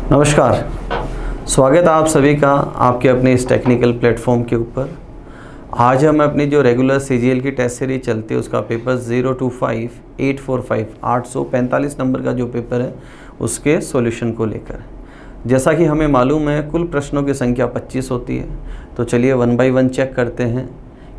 नमस्कार, स्वागत है आप सभी का आपके अपने इस टेक्निकल प्लेटफॉर्म के ऊपर। आज हम अपनी जो रेगुलर CGL की टेस्ट सीरीज चलती है उसका पेपर 025-845 नंबर का जो पेपर है उसके सॉल्यूशन को लेकर। जैसा कि हमें मालूम है कुल प्रश्नों की संख्या 25 होती है, तो चलिए वन बाय वन चेक करते हैं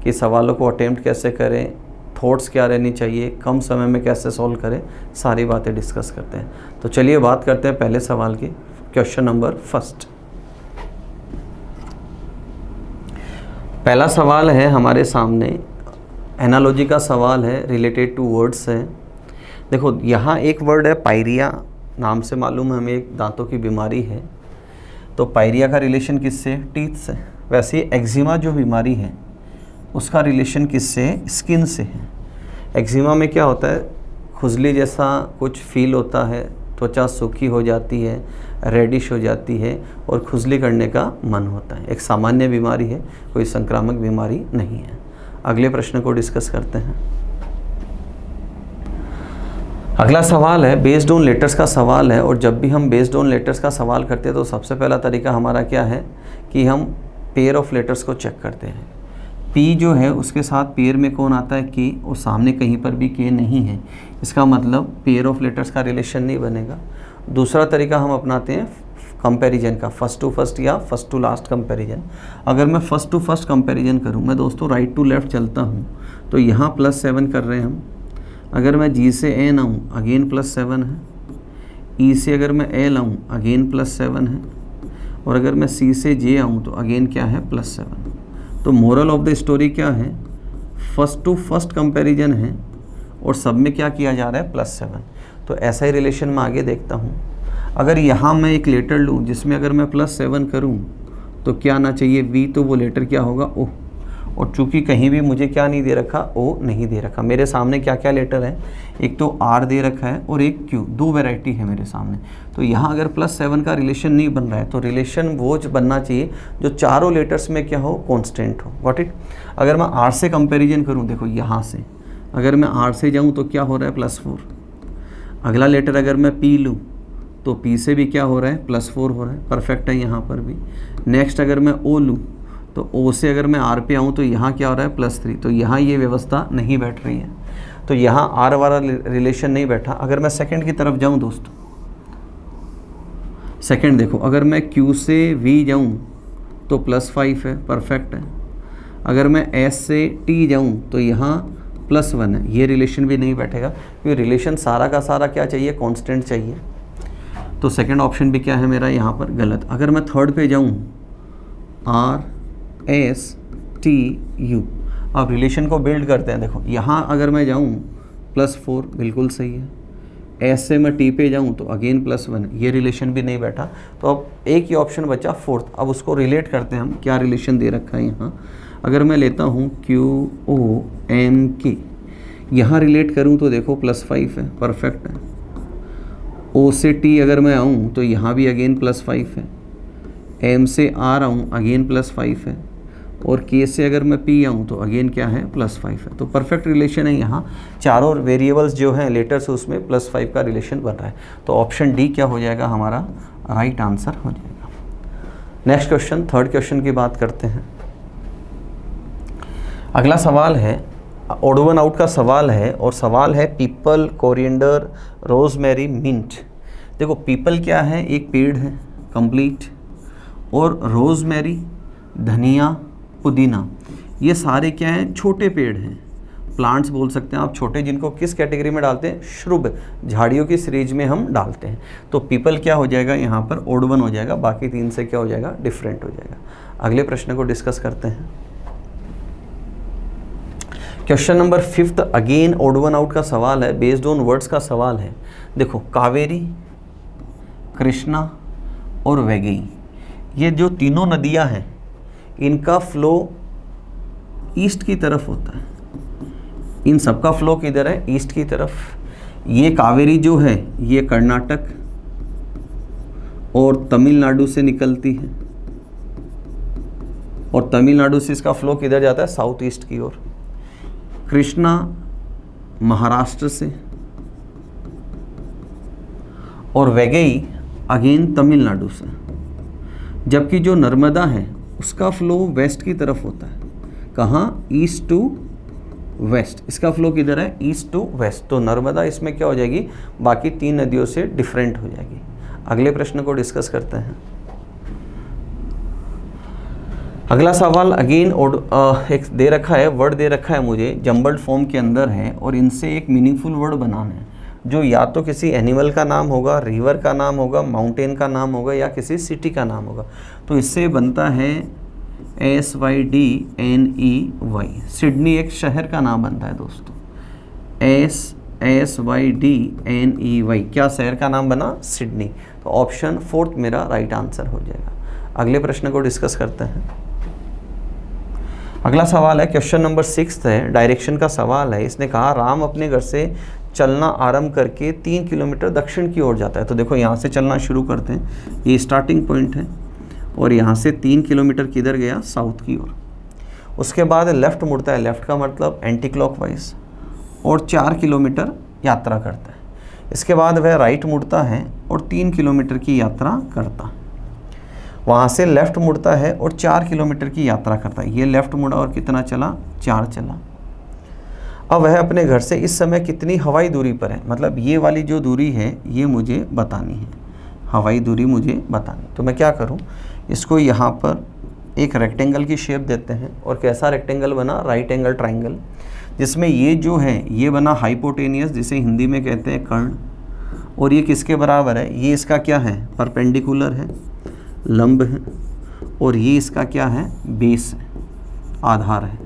कि सवालों को अटेम्प्ट कैसे करें, थॉट्स क्या रहनी चाहिए, कम समय में कैसे सॉल्व करें, सारी बातें डिस्कस करते हैं। तो चलिए बात करते हैं पहले सवाल की। क्वेश्चन नंबर फर्स्ट, पहला सवाल है हमारे सामने, एनालॉजी का सवाल है, रिलेटेड टू वर्ड्स है। देखो यहाँ एक वर्ड है पायरिया, नाम से मालूम है हमें एक दांतों की बीमारी है। तो पायरिया का रिलेशन किससे? टीथ से। वैसे ही एक्जिमा जो बीमारी है उसका रिलेशन किससे? स्किन से है। एक्जिमा में क्या होता है, खुजली जैसा कुछ फील होता है, त्वचा सूखी हो जाती है, रेडिश हो जाती है और खुजली करने का मन होता है। एक सामान्य बीमारी है, कोई संक्रामक बीमारी नहीं है। अगले प्रश्न को डिस्कस करते हैं। अगला सवाल है बेस्ड ऑन लेटर्स का सवाल है, और जब भी हम बेस्ड ऑन लेटर्स का सवाल करते हैं तो सबसे पहला तरीका हमारा क्या है कि हम पेयर ऑफ लेटर्स को चेक करते हैं। पी जो है उसके साथ पेयर में कौन आता है? के, और सामने कहीं पर भी के नहीं है, इसका मतलब पेयर ऑफ लेटर्स का रिलेशन नहीं बनेगा। दूसरा तरीका हम अपनाते हैं कंपैरिजन का, फर्स्ट टू फर्स्ट या फर्स्ट टू लास्ट कंपैरिजन। अगर मैं फर्स्ट टू फर्स्ट कंपैरिजन करूं, मैं दोस्तों राइट टू लेफ़्ट चलता हूं, तो यहाँ +7 कर रहे हैं हम। अगर मैं जी से एन आऊँ अगेन +7 है, ई से अगर मैं एल आऊँ अगेन +7 है, और अगर मैं सी से जे आऊँ तो अगेन क्या है? +7। तो मोरल ऑफ द स्टोरी क्या है? फर्स्ट टू फर्स्ट कंपैरिजन है और सब में क्या किया जा रहा है? +7। तो ऐसा ही रिलेशन मैं आगे देखता हूँ। अगर यहाँ मैं एक लेटर लूँ जिसमें अगर मैं +7 करूँ तो क्या आना चाहिए? वी, तो वो लेटर क्या होगा? ओ। और चूंकि कहीं भी मुझे क्या नहीं दे रखा? ओ नहीं दे रखा। मेरे सामने क्या क्या लेटर है? एक तो आर दे रखा है और एक क्यू, दो वैरायटी है मेरे सामने। तो यहाँ अगर +7 का रिलेशन नहीं बन रहा है तो रिलेशन वो बनना चाहिए जो चारों लेटर्स में क्या हो? कांस्टेंट हो। Got it? अगर मैं आर से कंपैरिजन करूँ, देखो यहाँ से अगर मैं आर से जाऊँ तो क्या हो रहा है? +4। अगला लेटर अगर मैं पी लूँ तो पी से भी क्या हो रहा है? +4 हो रहा है। परफेक्ट है यहाँ पर भी। नेक्स्ट अगर मैं ओ लूँ तो ओ से अगर मैं आर पे आऊँ तो यहाँ क्या हो रहा है? +3। तो यहाँ ये व्यवस्था नहीं बैठ रही है, तो यहाँ आर वाला रिलेशन नहीं बैठा। अगर मैं सेकंड की तरफ जाऊँ दोस्तों, सेकंड देखो, अगर मैं क्यू से वी जाऊँ तो +5 है, परफेक्ट है। अगर मैं एस से टी जाऊँ तो यहाँ +1 है, ये रिलेशन भी नहीं बैठेगा क्योंकि रिलेशन सारा का सारा क्या चाहिए? कांस्टेंट चाहिए। तो सेकंड ऑप्शन भी क्या है मेरा यहाँ पर? गलत। अगर मैं थर्ड पे जाऊँ RSTU, अब रिलेशन को बिल्ड करते हैं। देखो यहाँ अगर मैं जाऊँ +4 बिल्कुल सही है, एस से मैं टी पे जाऊँ तो अगेन +1, ये रिलेशन भी नहीं बैठा। तो अब एक ही ऑप्शन बचा फोर्थ, अब उसको रिलेट करते हैं हम, क्या रिलेशन दे रखा है यहाँ। अगर मैं लेता हूँ QOMK, यहाँ रिलेट करूँ तो देखो +5 है, परफेक्ट है। O से T अगर मैं आऊँ तो यहाँ भी अगेन +5 है। M से R आऊँ अगेन +5 है, और K से अगर मैं P आऊँ तो अगेन क्या है? +5 है। तो परफेक्ट रिलेशन है यहाँ। चारों वेरिएबल्स जो हैं लेटर्स उसमें +5 का रिलेशन बन रहा है। तो ऑप्शन डी क्या हो जाएगा? हमारा राइट आंसर हो जाएगा। नेक्स्ट क्वेश्चन, थर्ड क्वेश्चन की बात करते हैं। अगला सवाल है ऑड वन आउट का सवाल है, और सवाल है पीपल, कोरिएंडर, रोजमेरी, मिंट। देखो पीपल क्या है? एक पेड़ है कंप्लीट, और रोजमेरी, धनिया, पुदीना, ये सारे क्या हैं? छोटे पेड़ हैं, प्लांट्स बोल सकते हैं आप छोटे, जिनको किस कैटेगरी में डालते हैं? श्रुब, झाड़ियों की सीरीज में हम डालते हैं। तो पीपल क्या हो जाएगा? यहाँ पर ऑड वन हो जाएगा, बाकी तीन से क्या हो जाएगा? डिफरेंट हो जाएगा। अगले प्रश्न को डिस्कस करते हैं। Question number 5 again odd one out का सवाल है, बेस्ड ऑन वर्ड्स का सवाल है। देखो कावेरी, कृष्णा और वैगई, ये जो तीनों नदियां हैं इनका फ्लो ईस्ट की तरफ होता है। इन सबका फ्लो किधर है? ईस्ट की तरफ। ये कावेरी जो है ये कर्नाटक और तमिलनाडु से निकलती है, और तमिलनाडु से इसका फ्लो किधर जाता है? साउथ ईस्ट की ओर। कृष्णा महाराष्ट्र से, और वैगई अगेन तमिलनाडु से, जबकि जो नर्मदा है उसका फ्लो वेस्ट की तरफ होता है। कहाँ? East to west. इसका फ्लो किधर है? East to west. तो नर्मदा इसमें क्या हो जाएगी? बाकी 3 नदियों से डिफरेंट हो जाएगी। अगले प्रश्न को डिस्कस करते हैं। अगला सवाल अगेन एक दे रखा है, वर्ड दे रखा है मुझे, जम्बल्ड फॉर्म के अंदर है और इनसे एक मीनिंगफुल वर्ड बनाना है जो या तो किसी एनिमल का नाम होगा, रिवर का नाम होगा, माउंटेन का नाम होगा या किसी सिटी का नाम होगा। तो इससे बनता है SYDNEY। सिडनी एक शहर का नाम बनता है दोस्तों। SYDNEY क्या शहर का नाम बना? सिडनी। तो ऑप्शन 4 मेरा राइट आंसर हो जाएगा। अगले प्रश्न को डिस्कस करते हैं। अगला सवाल है, क्वेश्चन नंबर 6 है, डायरेक्शन का सवाल है। इसने कहा राम अपने घर से चलना आरंभ करके 3 किलोमीटर दक्षिण की ओर जाता है। तो देखो यहाँ से चलना शुरू करते हैं, ये स्टार्टिंग पॉइंट है और यहाँ से 3 किलोमीटर किधर गया? साउथ की ओर। उसके बाद लेफ़्ट मुड़ता है, लेफ़्ट का मतलब एंटी क्लॉकवाइज, और 4 किलोमीटर यात्रा करता है। इसके बाद वह राइट मुड़ता है और 3 किलोमीटर की यात्रा करता है। वहाँ से लेफ़्ट मुड़ता है और 4 किलोमीटर की यात्रा करता है। ये लेफ़्ट मुड़ा और कितना चला? 4 चला। अब वह अपने घर से इस समय कितनी हवाई दूरी पर है? मतलब ये वाली जो दूरी है ये मुझे बतानी है, हवाई दूरी मुझे बतानी। तो मैं क्या करूँ, इसको यहाँ पर एक रेक्टेंगल की शेप देते हैं। और कैसा रेक्टेंगल बना? राइट एंगल ट्राइंगल, जिसमें ये जो है ये बना हाइपोटेनियस, जिसे हिंदी में कहते हैं कर्ण। और ये किसके बराबर है? ये इसका क्या है? परपेंडिकुलर है, लंब है। और ये इसका क्या है? बेस है, आधार है।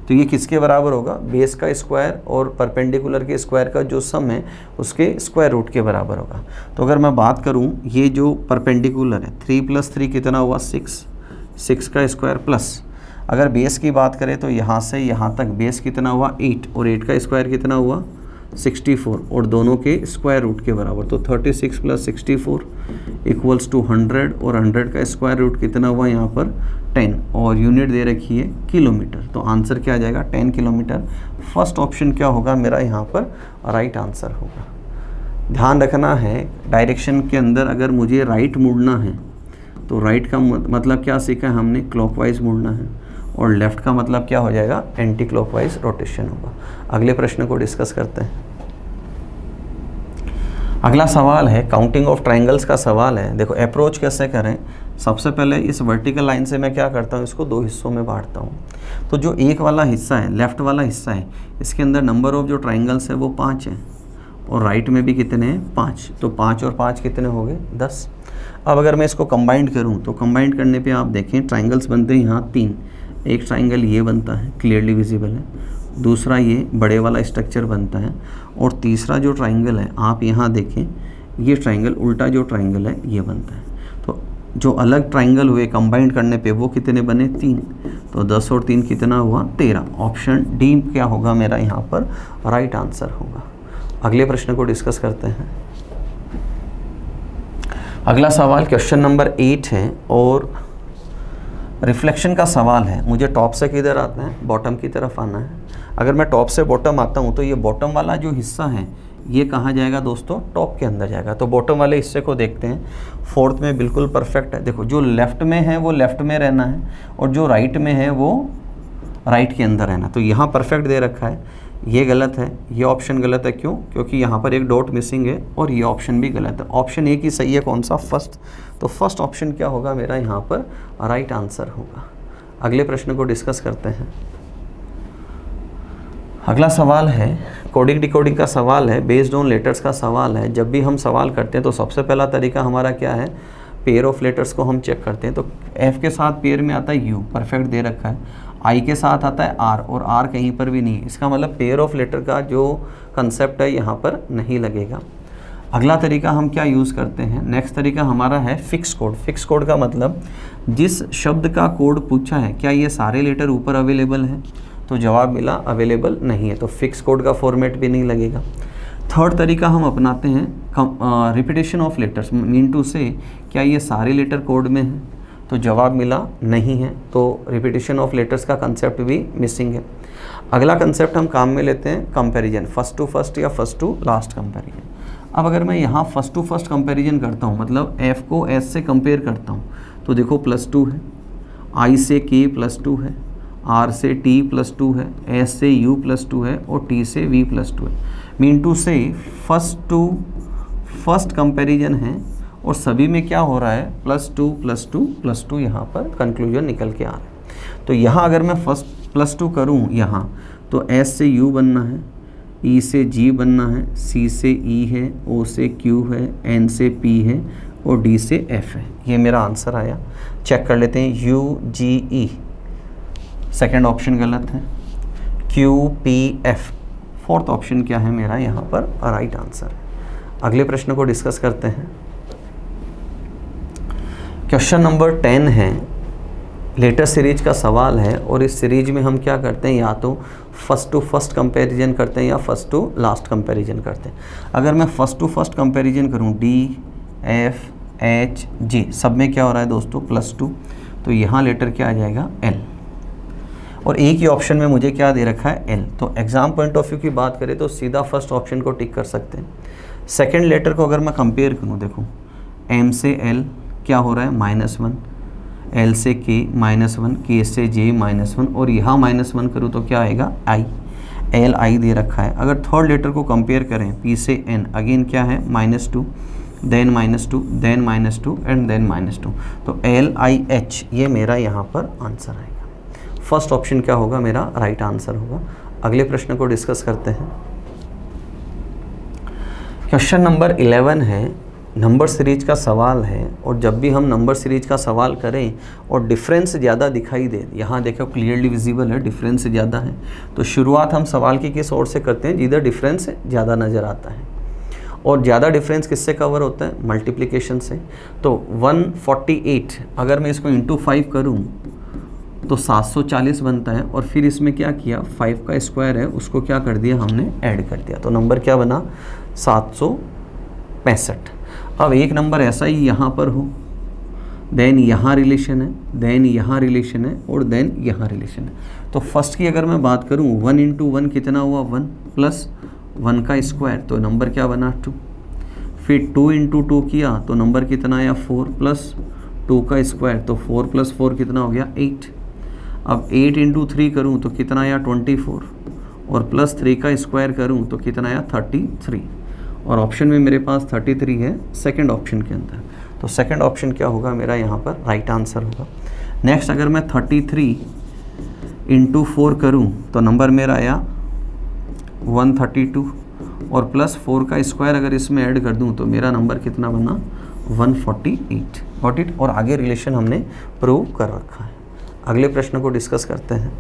तो ये किसके बराबर होगा? बेस का स्क्वायर और परपेंडिकुलर के स्क्वायर का जो सम है उसके स्क्वायर रूट के बराबर होगा। तो अगर मैं बात करूं, ये जो परपेंडिकुलर है 3 + 3 कितना हुआ? 6, 6 का स्क्वायर प्लस, अगर बेस की बात करें तो यहाँ से यहाँ तक बेस कितना हुआ? 8, और 8 का स्क्वायर कितना हुआ? 64, और दोनों के स्क्वायर रूट के बराबर। तो 36 + 64 = 100, और 100 का स्क्वायर रूट कितना हुआ यहाँ पर? 10, और यूनिट दे रखी है किलोमीटर। तो आंसर क्या आ जाएगा? 10 किलोमीटर। फर्स्ट ऑप्शन क्या होगा मेरा यहाँ पर? राइट आंसर होगा। ध्यान रखना है, डायरेक्शन के अंदर अगर मुझे राइट मुड़ना है तो राइट का मतलब क्या सीखा है हमने? क्लॉकवाइज मुड़ना है। और लेफ़्ट का मतलब क्या हो जाएगा? एंटी क्लॉकवाइज रोटेशन होगा। अगले प्रश्न को डिस्कस करते हैं। अगला सवाल है, काउंटिंग ऑफ ट्रायंगल्स का सवाल है। देखो अप्रोच कैसे करें। सबसे पहले इस वर्टिकल लाइन से मैं क्या करता हूँ, इसको 2 हिस्सों में बांटता हूँ। तो जो एक वाला हिस्सा है, लेफ़्ट वाला हिस्सा है, इसके अंदर नंबर ऑफ जो ट्रायंगल्स है वो 5 है, और राइट में भी कितने हैं? 5। तो 5 और 5 कितने हो गए? 10। अब अगर मैं इसको कंबाइंड करूँ तो कंबाइंड करने पे आप देखें ट्रायंगल्स बनते हैं यहाँ 3। एक ट्रायंगल ये बनता है, क्लियरली विजिबल है। दूसरा ये बड़े वाला स्ट्रक्चर बनता है। और तीसरा जो ट्रायंगल है आप यहाँ देखें, ये ट्रायंगल उल्टा जो ट्रायंगल है ये बनता है। तो जो अलग ट्रायंगल हुए कंबाइंड करने पे वो कितने बने? 3। तो 10 और 3 कितना हुआ? 13। ऑप्शन डी क्या होगा मेरा यहाँ पर? राइट आंसर होगा। अगले प्रश्न को डिस्कस करते हैं। अगला सवाल क्वेश्चन नंबर 8 है और रिफ्लेक्शन का सवाल है। मुझे टॉप से किधर आता है? बॉटम की तरफ आना है। अगर मैं टॉप से बॉटम आता हूँ तो ये बॉटम वाला जो हिस्सा है ये कहाँ जाएगा दोस्तों? टॉप के अंदर जाएगा। तो बॉटम वाले हिस्से को देखते हैं। 4th में बिल्कुल परफेक्ट है। देखो जो लेफ़्ट में है वो लेफ़्ट में रहना है, और जो राइट में है वो राइट के अंदर रहना। तो यहाँ परफेक्ट दे रखा है, ये गलत है, ये ऑप्शन गलत है। क्यों? क्योंकि यहाँ पर एक डॉट मिसिंग है, और ये ऑप्शन भी गलत है। ऑप्शन ए की सही है, कौन सा? फर्स्ट। तो फर्स्ट ऑप्शन क्या होगा मेरा यहाँ पर? राइट आंसर होगा। अगले प्रश्न को डिस्कस करते हैं। अगला सवाल है कोडिंग डिकोडिंग का सवाल है, बेस्ड ऑन लेटर्स का सवाल है। जब भी हम सवाल करते हैं तो सबसे पहला तरीका हमारा क्या है? पेयर ऑफ लेटर्स को हम चेक करते हैं। तो एफ के साथ पेयर में आता है यू, परफेक्ट दे रखा है। आई के साथ आता है आर, और आर कहीं पर भी नहीं। इसका मतलब पेयर ऑफ लेटर का जो कंसेप्ट है यहाँ पर नहीं लगेगा। अगला तरीका हम क्या यूज़ करते हैं? नेक्स्ट तरीका हमारा है फिक्स कोड। फिक्स कोड का मतलब जिस शब्द का कोड पूछा है क्या ये सारे लेटर ऊपर अवेलेबल हैं? तो जवाब मिला अवेलेबल नहीं है, तो फिक्स कोड का फॉर्मेट भी नहीं लगेगा। थर्ड तरीका हम अपनाते हैं repetition of letters, mean to say क्या ये सारे लेटर कोड में हैं? तो जवाब मिला नहीं है, तो रिपीटेशन ऑफ लेटर्स का कंसेप्ट भी मिसिंग है। अगला कंसेप्ट हम काम में लेते हैं कंपैरिजन, फर्स्ट टू फर्स्ट या फर्स्ट टू लास्ट कंपैरिजन। अब अगर मैं यहाँ फर्स्ट टू फर्स्ट कंपैरिजन करता हूँ, मतलब f को s से कंपेयर करता हूँ, तो देखो +2 है, i से k +2 है, r से t +2 है, s से u +2 है और t से v +2 है। मीन टू से फर्स्ट टू फर्स्ट कंपैरिजन है और सभी में क्या हो रहा है, +2 यहाँ पर कंक्लूजन निकल के आ रहा है। तो यहाँ अगर मैं फर्स्ट +2 करूँ यहाँ, तो s से u बनना है, e से g बनना है, c से e है, o से q है, n से p है और d से f है। ये मेरा आंसर आया। चेक कर लेते हैं, u g e second option गलत है, q p f fourth option क्या है मेरा यहाँ पर राइट आंसर है। अगले प्रश्न को डिस्कस करते हैं। क्वेश्चन नंबर 10 है, लेटर सीरीज का सवाल है और इस सीरीज में हम क्या करते हैं, या तो फर्स्ट टू फर्स्ट कंपैरिजन करते हैं या फर्स्ट टू लास्ट कंपैरिजन करते हैं। अगर मैं फर्स्ट टू फर्स्ट कंपैरिजन करूं, D F H G सब में क्या हो रहा है दोस्तों, +2, तो यहाँ लेटर क्या आ जाएगा, L, और एक ही ऑप्शन में मुझे क्या दे रखा है, L। तो एग्जाम पॉइंट ऑफ व्यू की बात करें तो सीधा फर्स्ट ऑप्शन को टिक कर सकते हैं। सेकेंड लेटर को अगर मैं कंपेयर करूँ, देखो M से L क्या हो रहा है, -1, L से K -1, K से J -1 और यहाँ -1 करूँ तो क्या आएगा, I, L I दे रखा है। अगर थर्ड लेटर को कंपेयर करें, P से N, अगेन क्या है, -2, देन -2, देन -2 एंड देन -2, तो L I H ये मेरा यहाँ पर आंसर आएगा। फर्स्ट ऑप्शन क्या होगा, मेरा राइट आंसर होगा। अगले प्रश्न को डिस्कस करते हैं। क्वेश्चन नंबर 11 है, नंबर सीरीज का सवाल है और जब भी हम नंबर सीरीज का सवाल करें और डिफरेंस ज़्यादा दिखाई दे, यहाँ देखो क्लियरली विजिबल है डिफरेंस ज़्यादा है, तो शुरुआत हम सवाल की किस ओर से करते हैं, जिधर डिफरेंस ज़्यादा नज़र आता है। और ज़्यादा डिफरेंस किससे कवर होता है, मल्टीप्लिकेशन से। तो 148 अगर मैं इसको इंटू 5 करूँ तो 740 बनता है, और फिर इसमें क्या किया, 5 का स्क्वायर है उसको क्या कर दिया हमने, ऐड कर दिया, तो नंबर क्या बना, 765। अब एक नंबर ऐसा ही यहाँ पर हो, देन यहाँ रिलेशन है, देन यहाँ रिलेशन है और देन यहाँ रिलेशन है। तो फर्स्ट की अगर मैं बात करूँ, 1 × 1 कितना हुआ, 1 प्लस 1 का स्क्वायर, तो नंबर क्या बना, 2। फिर 2 × 2 किया तो नंबर कितना आया, 4 प्लस 2 का स्क्वायर, तो 4 + 4 कितना हो गया, 8। अब 8 × 3 करूँ तो कितना आया, 24, और प्लस 3 का स्क्वायर करूँ तो कितना आया, 33, और ऑप्शन में मेरे पास 33 है सेकंड ऑप्शन के अंदर। तो सेकंड ऑप्शन क्या होगा मेरा यहाँ पर राइट आंसर होगा। नेक्स्ट अगर मैं 33 × 4 करूँ तो नंबर मेरा आया 132, और प्लस 4 का स्क्वायर अगर इसमें ऐड कर दूँ तो मेरा नंबर कितना बना, 148। Got it. और आगे रिलेशन हमने प्रूव कर रखा है। अगले प्रश्न को डिस्कस करते हैं।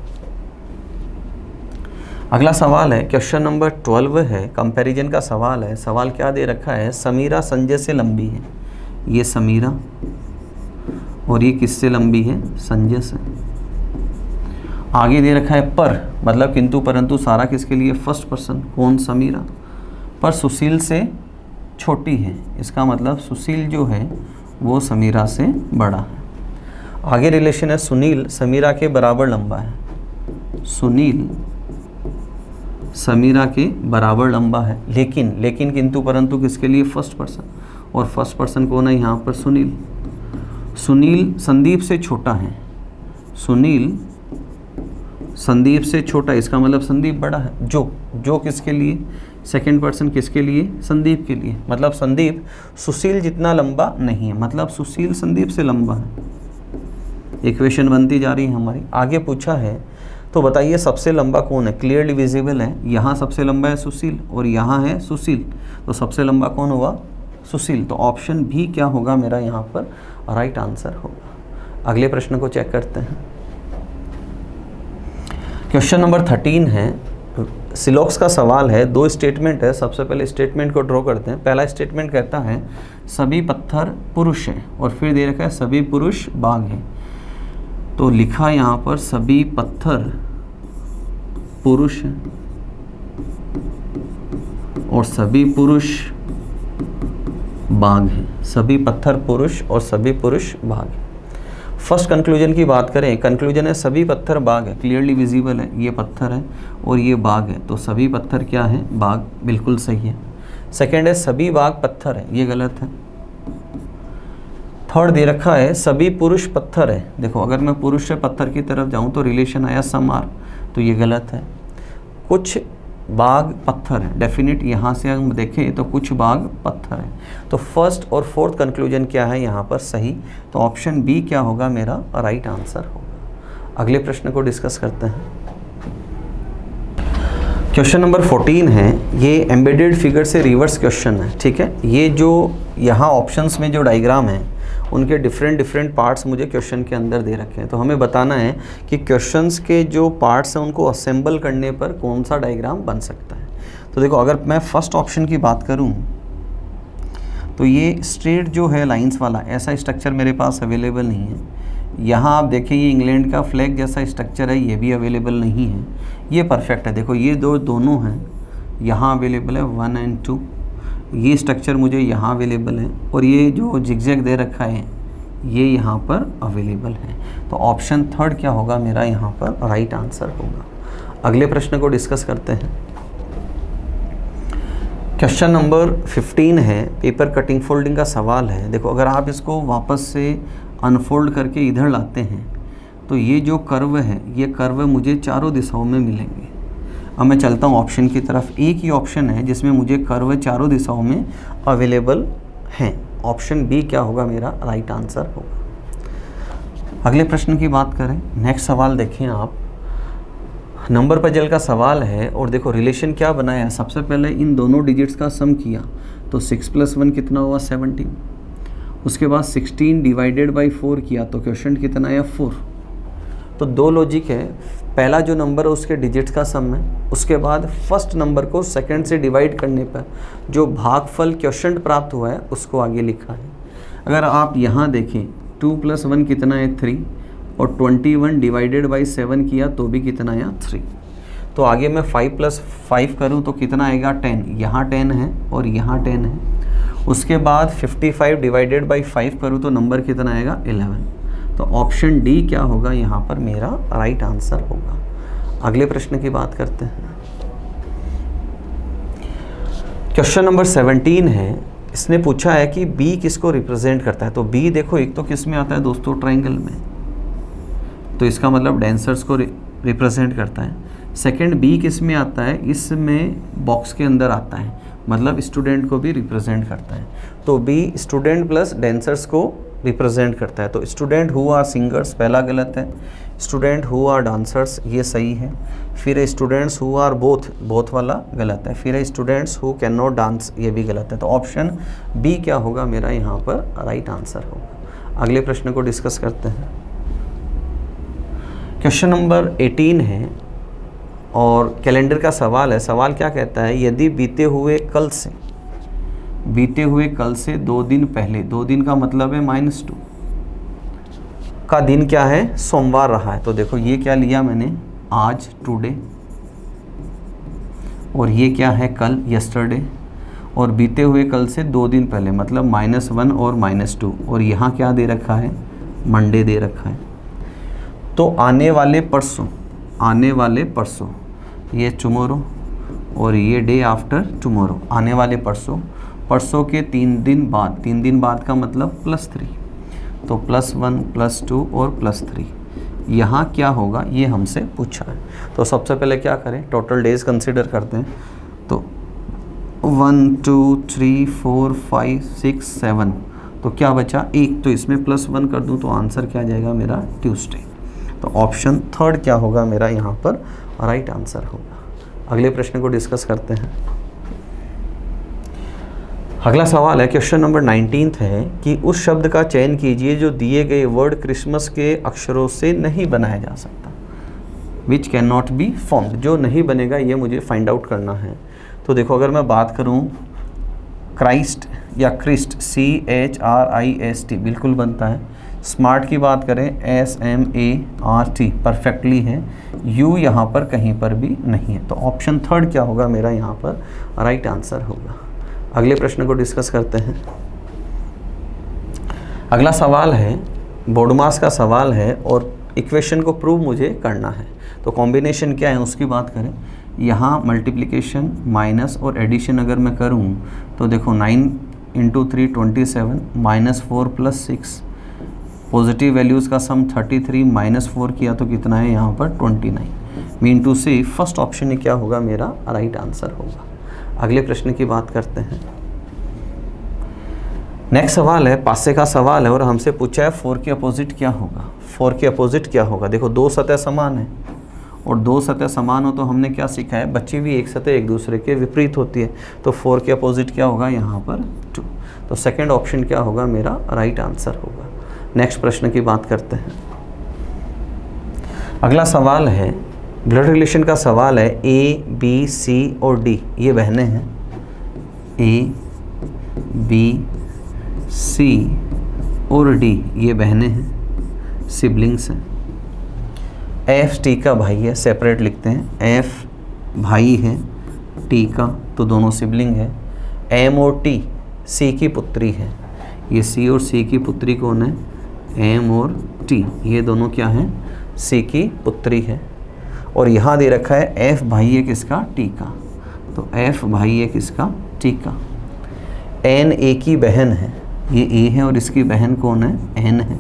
अगला सवाल है, क्वेश्चन नंबर 12 है, कंपैरिजन का सवाल है। सवाल क्या दे रखा है, समीरा संजय से लंबी है। ये समीरा और ये किससे लंबी है, संजय से। आगे दे रखा है पर, मतलब किंतु परंतु सारा किसके लिए, फर्स्ट पर्सन, कौन, समीरा, पर सुशील से छोटी है। इसका मतलब सुशील जो है वो समीरा से बड़ा है। आगे रिलेशन है, सुनील समीरा के बराबर लंबा है। सुनील समीरा के बराबर लंबा है, लेकिन किंतु परंतु किसके लिए, फर्स्ट पर्सन, और फर्स्ट पर्सन कौन है यहाँ पर, सुनील। सुनील संदीप से छोटा है। सुनील संदीप से छोटा, इसका मतलब संदीप बड़ा है। जो किसके लिए, सेकंड पर्सन किसके लिए, संदीप के लिए। मतलब संदीप सुशील जितना लंबा नहीं है, मतलब सुशील संदीप से लंबा है। इक्वेशन बनती जा रही है हमारी। आगे पूछा है तो बताइए सबसे लंबा कौन है, क्लियरली विजिबल है। यहाँ सबसे लंबा है सुशील और यहाँ है सुशील, तो सबसे लंबा कौन हुआ, सुशील। तो ऑप्शन भी क्या होगा मेरा यहाँ पर राइट आंसर होगा। अगले प्रश्न को चेक करते हैं। क्वेश्चन नंबर 13 है, सिलॉक्स का सवाल है। 2 स्टेटमेंट है। सबसे पहले स्टेटमेंट को ड्रॉ करते हैं। पहला स्टेटमेंट कहता है सभी पत्थर पुरुष हैं, और फिर दे रखा है सभी पुरुष बाघ हैं। तो लिखा यहाँ पर सभी पत्थर पुरुष हैं और सभी पुरुष बाघ हैं। सभी पत्थर पुरुष और सभी पुरुष बाघ हैं। फर्स्ट कंक्लूजन की बात करें, कंक्लूजन है सभी पत्थर बाघ है, क्लियरली विजिबल है। ये पत्थर है और ये बाघ है, तो सभी पत्थर क्या है, बाघ, बिल्कुल सही है। सेकेंड है सभी बाघ पत्थर है, ये गलत है। थर्ड दे रखा है सभी पुरुष पत्थर है। देखो अगर मैं पुरुष से पत्थर की तरफ जाऊं तो रिलेशन आया सम आर, तो ये गलत है। कुछ बाघ पत्थर है, डेफिनेट यहाँ से हम देखें तो कुछ बाघ पत्थर है। तो फर्स्ट और फोर्थ कंक्लूजन क्या है यहाँ पर सही, तो ऑप्शन बी क्या होगा मेरा राइट आंसर होगा। अगले प्रश्न को डिस्कस करते हैं। क्वेश्चन नंबर 14 है, ये एम्बेडेड फिगर से रिवर्स क्वेश्चन है, ठीक है। ये जो यहाँ ऑप्शंस में जो डायग्राम है उनके डिफरेंट पार्ट्स मुझे क्वेश्चन के अंदर दे रखे हैं। तो हमें बताना है कि क्वेश्चंस के जो पार्ट्स हैं उनको असेंबल करने पर कौन सा डायग्राम बन सकता है। तो देखो अगर मैं फर्स्ट ऑप्शन की बात करूं तो ये स्ट्रेट जो है लाइंस वाला ऐसा स्ट्रक्चर मेरे पास अवेलेबल नहीं है। यहाँ आप देखें ये इंग्लैंड का फ्लैग जैसा स्ट्रक्चर है, ये भी अवेलेबल नहीं है। ये परफेक्ट है, देखो ये दोनों हैं यहाँ अवेलेबल है 1 और 2। ये स्ट्रक्चर मुझे यहाँ अवेलेबल है और ये जो जिगजैग दे रखा है ये यहाँ पर अवेलेबल है। तो ऑप्शन थर्ड क्या होगा मेरा यहाँ पर राइट आंसर होगा। अगले प्रश्न को डिस्कस करते हैं। क्वेश्चन नंबर 15 है, पेपर कटिंग फोल्डिंग का सवाल है। देखो अगर आप इसको वापस से अनफोल्ड करके इधर लाते हैं तो ये जो कर्व है ये कर्व मुझे चारों दिशाओं में मिलेंगे। अब मैं चलता हूँ ऑप्शन की तरफ। एक ही ऑप्शन है जिसमें मुझे कर्व चारों दिशाओं में अवेलेबल हैं। ऑप्शन बी क्या होगा मेरा राइट आंसर होगा। अगले प्रश्न की बात करें, नेक्स्ट सवाल देखें आप। नंबर पजल का सवाल है और देखो रिलेशन क्या बनाया है। सबसे पहले इन दोनों डिजिट्स का सम किया तो 6 + 1 कितना हुआ 17। उसके बाद 16 डिवाइडेड बाई 4 किया तो क्वेश्चन कितना आया 4। तो दो लॉजिक है, पहला जो नंबर है उसके डिजिट्स का सम है, उसके बाद फर्स्ट नंबर को सेकंड से डिवाइड करने पर जो भागफल क्वेश्चन प्राप्त हुआ है उसको आगे लिखा है। अगर आप यहाँ देखें 2 + 1 कितना है 3 और 21 डिवाइडेड बाई 7 किया तो भी कितना आया 3। तो आगे मैं 5 + 5 करूँ तो कितना आएगा 10। यहाँ 10 है और यहाँ 10 है। उसके बाद 55 डिवाइडेड बाई 5 करूँ तो नंबर कितना आएगा 11। तो ऑप्शन डी क्या होगा यहाँ पर मेरा राइट आंसर होगा। अगले प्रश्न की बात करते हैं। क्वेश्चन नंबर 17 है, इसने पूछा है कि बी किसको रिप्रेजेंट करता है। तो बी देखो एक तो किस में आता है दोस्तों ट्रायंगल में, तो इसका मतलब डांसर्स को रिप्रेजेंट करता है। सेकंड बी किस में आता है, इसमें बॉक्स के अंदर आता है, मतलब स्टूडेंट को भी रिप्रेजेंट करता है। तो बी स्टूडेंट प्लस डांसर्स को रिप्रेजेंट करता है। तो स्टूडेंट हु आर सिंगर्स पहला गलत है, स्टूडेंट हु आर डांसर्स ये सही है, फिर स्टूडेंट्स हु आर बोथ वाला गलत है, फिर students who can not dance ये भी गलत है। तो ऑप्शन बी क्या होगा मेरा यहाँ पर राइट आंसर होगा। अगले प्रश्न को डिस्कस करते हैं। क्वेश्चन नंबर 18 है और कैलेंडर का सवाल है। सवाल क्या कहता है, यदि बीते हुए कल से 2 दिन पहले, 2 दिन का मतलब है -2 का दिन क्या है सोमवार रहा है। तो देखो ये क्या लिया मैंने आज टुडे, और ये क्या है कल यस्टरडे, और बीते हुए कल से 2 दिन पहले मतलब -1 और -2, और यहाँ क्या दे रखा है मंडे दे रखा है। तो आने वाले परसों ये टुमारो और ये डे आफ्टर टुमारो, आने वाले परसों के 3 दिन बाद का मतलब +3, तो +1 +2 और +3। यहाँ क्या होगा ये हमसे पूछा है। तो सबसे पहले क्या करें, टोटल डेज कंसिडर करते हैं। तो 1 2 3 4 5 6 7, तो क्या बचा 1, तो इसमें +1 कर दूँ तो आंसर क्या आ जाएगा मेरा ट्यूसडे। तो ऑप्शन थर्ड क्या होगा मेरा यहाँ पर राइट आंसर होगा। अगले प्रश्न को डिस्कस करते हैं। अगला सवाल है, क्वेश्चन नंबर 19 है कि उस शब्द का चयन कीजिए जो दिए गए वर्ड क्रिसमस के अक्षरों से नहीं बनाया जा सकता, which can not be formed, जो नहीं बनेगा ये मुझे फाइंड आउट करना है। तो देखो अगर मैं बात करूँ क्राइस्ट या क्रिस्ट CHRIST बिल्कुल बनता है। स्मार्ट की बात करें SMART परफेक्टली है। U यहाँ पर कहीं पर भी नहीं है। तो ऑप्शन थर्ड क्या होगा मेरा यहाँ पर राइट आंसर होगा। अगले प्रश्न को डिस्कस करते हैं। अगला सवाल है बोडमास का सवाल है और इक्वेशन को प्रूव मुझे करना है। तो कॉम्बिनेशन क्या है उसकी बात करें। यहाँ मल्टीप्लिकेशन माइनस और एडिशन अगर मैं करूँ तो देखो 9 इंटू 3 27 -4 + 6, पॉजिटिव वैल्यूज़ का सम 33 -4 किया तो कितना है यहाँ पर 29। मीन टू से फर्स्ट ऑप्शन ही क्या होगा, मेरा राइट आंसर होगा। अगले प्रश्न की बात करते हैं। नेक्स्ट सवाल है, पासे का सवाल है और हमसे पूछा है 4 के अपोजिट क्या होगा। 4 के अपोजिट क्या होगा? देखो दो सतह समान है और दो सतह समान हो तो हमने क्या सीखा है, बची हुई एक सतह एक दूसरे के विपरीत होती है, तो 4 के अपोजिट क्या होगा यहाँ पर 2। तो सेकंड ऑप्शन क्या होगा, मेरा राइट आंसर होगा। नेक्स्ट प्रश्न की बात करते हैं। अगला सवाल है, ब्लड रिलेशन का सवाल है। A, B, C और D ये बहनें हैं। A, B, C और D ये बहनें हैं, सिबलिंग्स हैं। F T का भाई है, सेपरेट लिखते हैं। F भाई है, T का तो दोनों सिबलिंग है। M और T C की पुत्री है। ये C और C की पुत्री कौन है? M और T ये दोनों क्या हैं? C की पुत्री है। और यहाँ दे रखा है F भाई है किसका? T का, तो F भाई है किसका? T का। N A की बहन है, ये A है और इसकी बहन कौन है? N है।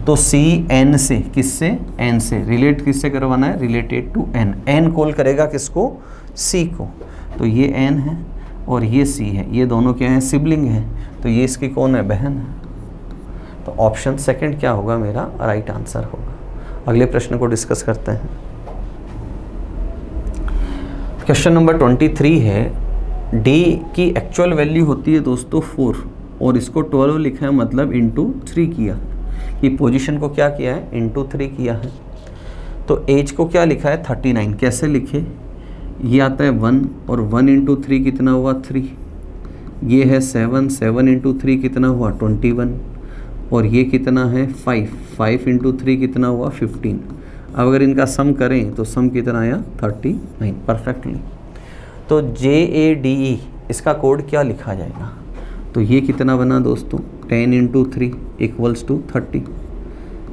तो C N से, किससे? N से। रिलेट किससे करवाना है? Related to N। N call करेगा किसको? C को। तो ये N है और ये C है, ये दोनों क्या हैं? सिबलिंग है, तो ये इसकी कौन है? बहन है। तो ऑप्शन सेकंड क्या होगा, मेरा राइट आंसर होगा। अगले प्रश्न को डिस्कस करते हैं। क्वेश्चन नंबर 23 है, D की एक्चुअल वैल्यू होती है दोस्तों 4 और इसको 12 लिखा है, मतलब इंटू 3 किया कि पोजीशन को क्या किया है? इंटू 3 किया है। तो एज को क्या लिखा है? 39। कैसे लिखे? ये आता है 1 और 1 इंटू 3 कितना हुआ? 3। ये है 7, 7 इंटू 3 कितना हुआ? 21। और ये कितना है? 5, 5 इंटू 3 कितना हुआ? 15। अब अगर इनका सम करें तो सम कितना आया? 39 परफेक्टली। तो JADE इसका कोड क्या लिखा जाएगा? तो ये कितना बना दोस्तों? 10 इंटू 3 इक्वल्स टू 30।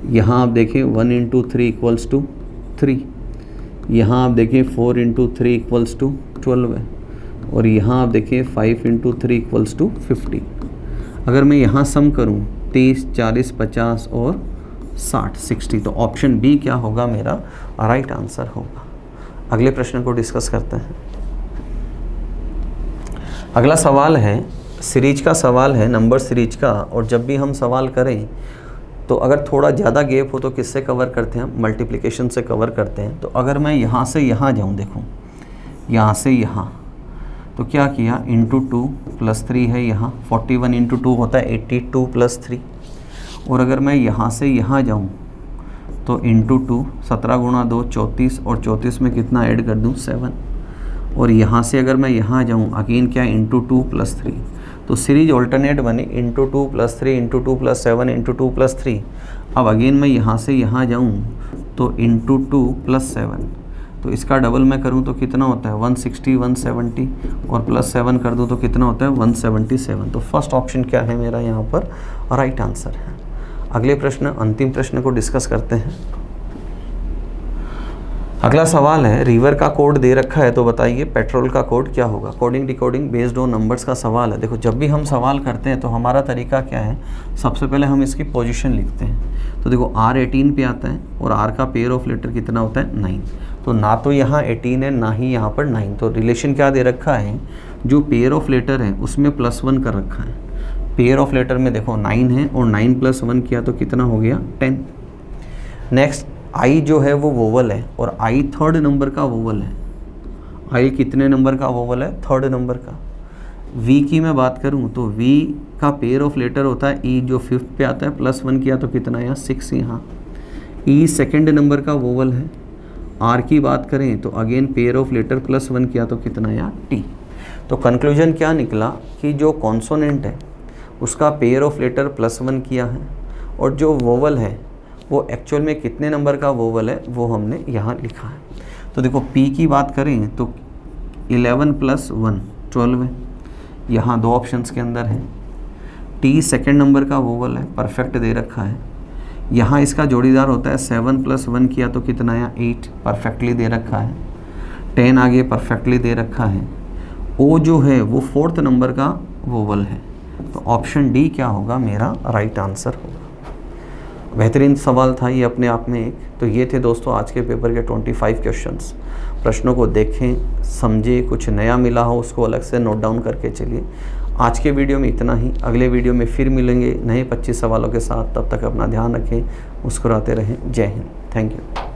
यहाँ आप देखें 1 इंटू 3 इक्वल्स टू 3। यहाँ आप देखें 4 इंटू 3 इक्वल्स टू 12 है। और यहाँ आप देखें 5 इंटू 3 इक्वल्स टू 50। अगर मैं यहाँ सम करूँ 30, 40, 50 और 60, 60, तो ऑप्शन बी क्या होगा, मेरा राइट आंसर होगा। अगले प्रश्न को डिस्कस करते हैं। अगला सवाल है, सीरीज का सवाल है, नंबर सीरीज का। और जब भी हम सवाल करें तो अगर थोड़ा ज़्यादा गैप हो तो किससे कवर करते हैं? मल्टीप्लिकेशन से कवर करते हैं। तो अगर मैं यहाँ से यहाँ जाऊँ, देखो यहाँ से यहाँ, तो क्या किया? इंटू 2 + 3 है यहाँ, 41 इंटू 2 होता है 82 + 3। और अगर मैं यहाँ से यहाँ जाऊँ तो इंटू 2, 17 गुणा 2 34, और 34 में कितना ऐड कर दूँ? 7। और यहाँ से अगर मैं यहाँ जाऊँ अगेन क्या? इंटू 2 + 3। तो सीरीज ऑल्टरनेट बनी, इंटू 2 + 3 इंटू 2 + 7 इंटू 2 + 3। अब अगेन मैं यहाँ से यहाँ जाऊँ तो इंटू 2 + 7, तो इसका डबल मैं करूँ तो कितना होता है? 160, 170, और +7 कर दूँ तो कितना होता है? 177। तो फर्स्ट ऑप्शन क्या है मेरा यहाँ पर? राइट आंसर है। अगले प्रश्न, अंतिम प्रश्न को डिस्कस करते हैं। अगला सवाल है, रिवर का कोड दे रखा है तो बताइए पेट्रोल का कोड क्या होगा? Coding decoding based on numbers का सवाल है। देखो जब भी हम सवाल करते हैं तो हमारा तरीका क्या है? सबसे पहले हम इसकी पोजीशन लिखते हैं। तो देखो R 18 पे आता है और R का पेयर ऑफ लेटर कितना होता है? 9। तो ना तो यहाँ 18 है ना ही यहाँ पर 9। तो रिलेशन क्या दे रखा है? जो पेयर ऑफ लेटर है उसमें +1 कर रखा है। पेयर ऑफ लेटर में देखो 9 है और 9 + 1 किया तो कितना हो गया? 10। नेक्स्ट आई जो है वो वोवल है और आई 3rd नंबर का वोवल है। आई कितने नंबर का वोवल है? 3rd नंबर का। वी की मैं बात करूं तो वी का पेयर ऑफ लेटर होता है ई, जो 5th पे आता है, +1 किया तो कितना आया? 6 यहाँ। ई 2nd नंबर का वोवल है। आर की बात करें तो अगेन पेयर ऑफ लेटर +1 किया तो कितना आया? टी। तो कंक्लूजन क्या निकला कि जो कॉन्सोनेंट है उसका पेयर ऑफ लेटर +1 किया है और जो वोवल है वो एक्चुअल में कितने नंबर का वोवल है वो हमने यहाँ लिखा है। तो देखो पी की बात करें तो 11 + 1 12 है, यहाँ 2 ऑप्शंस के अंदर है। टी 2nd नंबर का वोवल है, परफेक्ट दे रखा है। यहाँ इसका जोड़ीदार होता है 7 + 1 किया तो कितना आया? 8, परफेक्टली दे रखा है। 10 आगे परफेक्टली दे रखा है। ओ जो है वो 4th नंबर का वोवल है, तो ऑप्शन डी क्या होगा, मेरा राइट आंसर होगा। बेहतरीन सवाल था ये अपने आप में एक। तो ये थे दोस्तों आज के पेपर के 25 क्वेश्चंस। प्रश्नों को देखें, समझे, कुछ नया मिला हो उसको अलग से नोट डाउन करके चलिए। आज के वीडियो में इतना ही। अगले वीडियो में फिर मिलेंगे नए 25 सवालों के साथ। तब तक अपना ध्यान रखें, मुस्कुराते रहें। जय हिंद। Thank you.